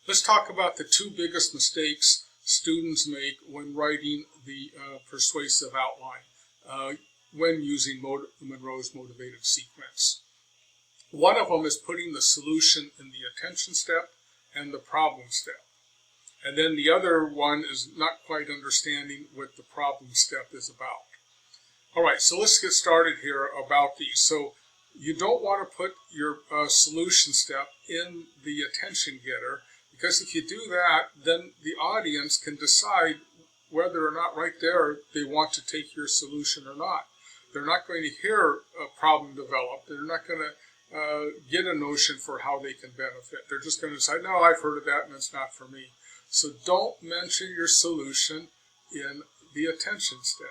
Let's talk about the two biggest mistakes students make when writing the persuasive outline uh, when using Monroe's motivated sequence. One of them is putting the solution in the attention step and the problem step. And then the other one is not quite understanding what the problem step is about. All right, so let's get started here about these. So you don't want to put your solution step in the attention getter, because if you do that, then the audience can decide whether or not right there they want to take your solution or not. They're not going to hear a problem developed. They're not going to get a notion for how they can benefit. They're just going to decide, no, I've heard of that and it's not for me. So don't mention your solution in the attention step.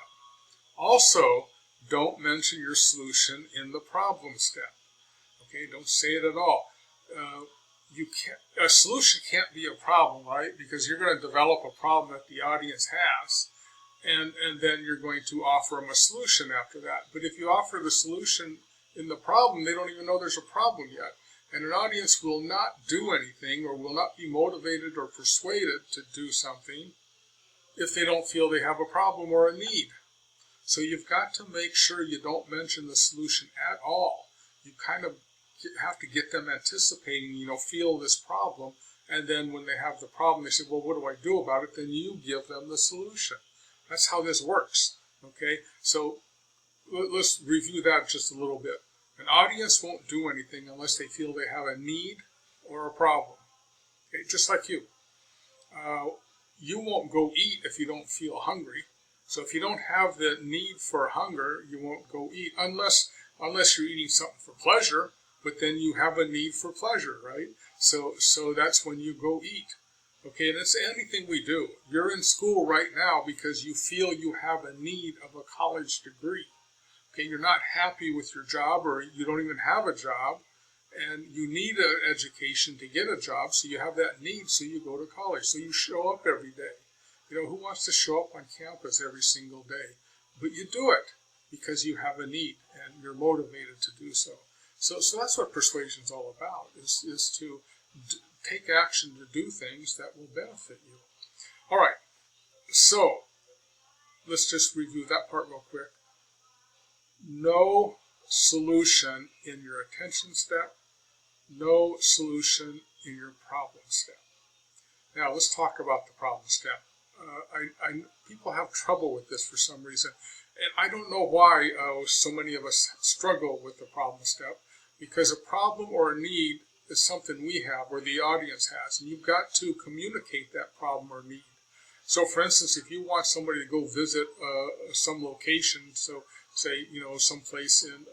Also, don't mention your solution in the problem step. Okay, don't say it at all. A solution can't be a problem, right? Because you're going to develop a problem that the audience has, and then you're going to offer them a solution after that. But if you offer the solution in the problem, they don't even know there's a problem yet. And an audience will not do anything or will not be motivated or persuaded to do something if they don't feel they have a problem or a need. So you've got to make sure you don't mention the solution at all. You kind of have to get them anticipating, feel this problem, and then when they have the problem, they say, well, what do I do about it? Then you give them the solution. That's how this works, okay? So let's review that just a little bit. An audience won't do anything unless they feel they have a need or a problem, okay? Just like you. You won't go eat if you don't feel hungry. So if you don't have the need for hunger, you won't go eat unless you're eating something for pleasure, but then you have a need for pleasure, right? So that's when you go eat. Okay, and it's anything we do. You're in school right now because you feel you have a need of a college degree. Okay, you're not happy with your job, or you don't even have a job, and you need an education to get a job, so you have that need, so you go to college. So you show up every day. Who wants to show up on campus every single day? But you do it because you have a need and you're motivated to do so. So that's what persuasion is all about, is to take action to do things that will benefit you. All right, so let's just review that part real quick. No solution in your attention step, no solution in your problem step. Now let's talk about the problem step. People have trouble with this for some reason, and I don't know why so many of us struggle with the problem step, because a problem or a need is something we have or the audience has, and you've got to communicate that problem or need. So for instance, if you want somebody to go visit some location, so say someplace in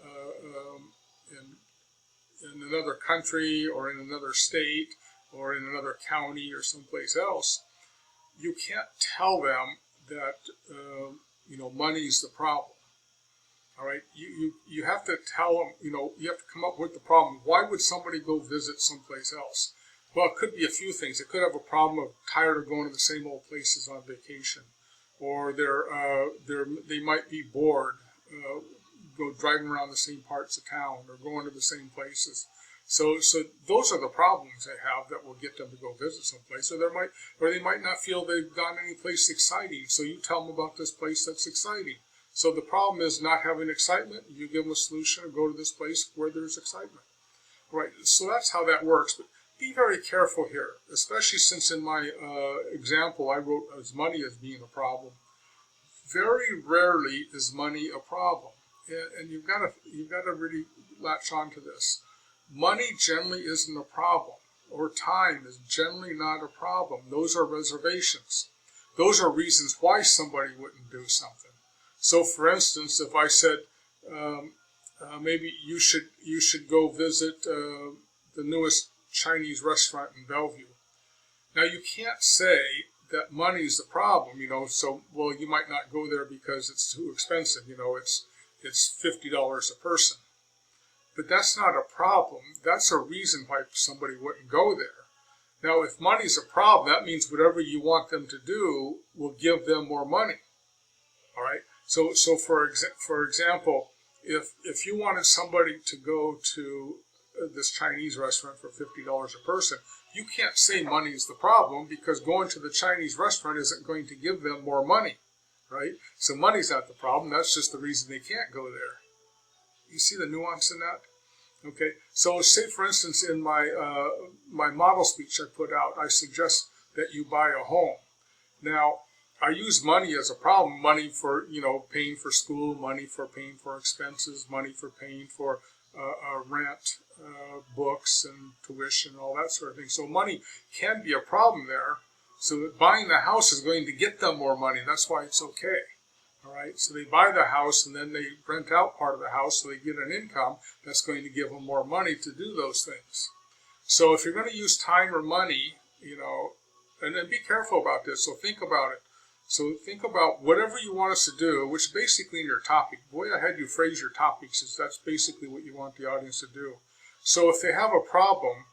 another country or in another state or in another county or someplace else, you can't tell them that money's the problem. All right, you have to tell them, you have to come up with the problem. Why would somebody go visit someplace else? Well, it could be a few things. It could have a problem of tired of going to the same old places on vacation, or they might be bored, go driving around the same parts of town or going to the same places. So those are the problems they have that will get them to go visit someplace. Or they might not feel they've gone any place exciting. So you tell them about this place that's exciting. So the problem is not having excitement. You give them a solution and go to this place where there's excitement. Right. So that's how that works. But be very careful here, especially since in my example I wrote as money as being a problem. Very rarely is money a problem, and you've got to really latch on to this. Money generally isn't a problem, or time is generally not a problem. Those are reservations. Those are reasons why somebody wouldn't do something. So, for instance, if I said maybe you should go visit the newest Chinese restaurant in Bellevue. Now, you can't say that money's the problem, So, well, you might not go there because it's too expensive. It's $50 a person. But that's not a problem. That's a reason why somebody wouldn't go there. Now, if money's a problem, that means whatever you want them to do will give them more money. All right. So for example, if you wanted somebody to go to this Chinese restaurant for $50 a person. You can't say money is the problem, because going to the Chinese restaurant isn't going to give them more money, right? So money's not the problem. That's just the reason they can't go there. You see the nuance in that? Okay, so say for instance in my my model speech I put out, I suggest that you buy a home. Now, I use money as a problem, money for, paying for school, money for paying for expenses, money for paying for rent, books and tuition, all that sort of thing. So money can be a problem there. So that buying the house is going to get them more money. That's why it's okay. All right, so they buy the house and then they rent out part of the house, so they get an income that's going to give them more money to do those things. So if you're going to use time or money, and then be careful about this, so think about it. So think about whatever you want us to do, which basically in your topic, the way I had you phrase your topics is that's basically what you want the audience to do. So if they have a problem,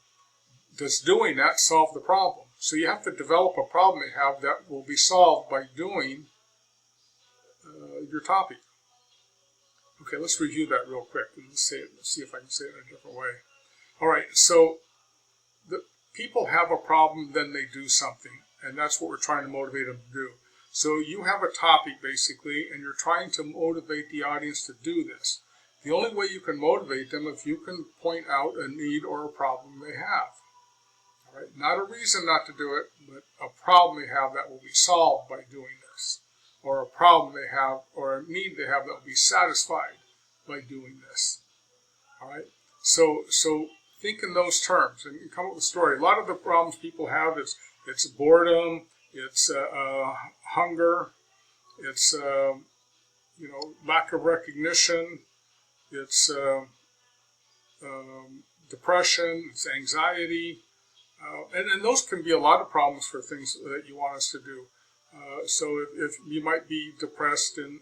does doing that solve the problem? So you have to develop a problem they have that will be solved by doing your topic. Okay, let's review that real quick and see if I can say it in a different way. All right, so the people have a problem, then they do something, and that's what we're trying to motivate them to do. So you have a topic basically, and you're trying to motivate the audience to do this. The only way you can motivate them if you can point out a need or a problem they have. All right, not a reason not to do it, but a problem they have that will be solved by doing this, or a problem they have, or a need they have that will be satisfied by doing this. All right, so think in those terms and come up with a story. A lot of the problems people have is it's boredom, it's hunger, it's lack of recognition, it's depression, it's anxiety, and those can be a lot of problems for things that you want us to do. So if you might be depressed and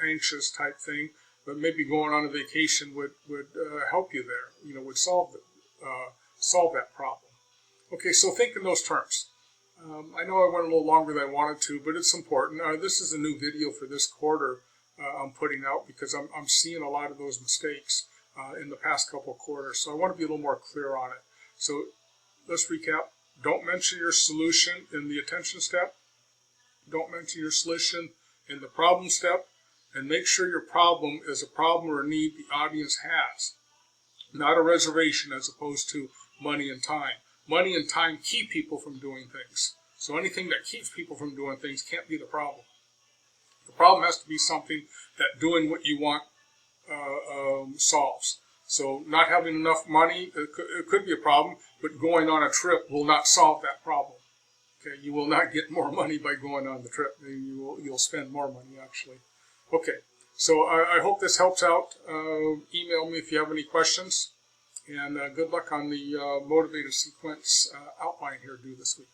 anxious type thing, but maybe going on a vacation would help you there, would solve that problem. Okay, so think in those terms. I know I went a little longer than I wanted to, but it's important. This is a new video for this quarter I'm putting out because I'm seeing a lot of those mistakes in the past couple of quarters. So I want to be a little more clear on it. So let's recap. Don't mention your solution in the attention step. Don't mention your solution in the problem step. And make sure your problem is a problem or a need the audience has, not a reservation as opposed to money and time. Money and time keep people from doing things. So anything that keeps people from doing things can't be the problem. The problem has to be something that doing what you want solves. So not having enough money, it could be a problem, but going on a trip will not solve that problem. Okay, you will not get more money by going on the trip. You'll spend more money actually. Okay, so I hope this helps out. Email me if you have any questions. And good luck on the motivated sequence outline here due this week.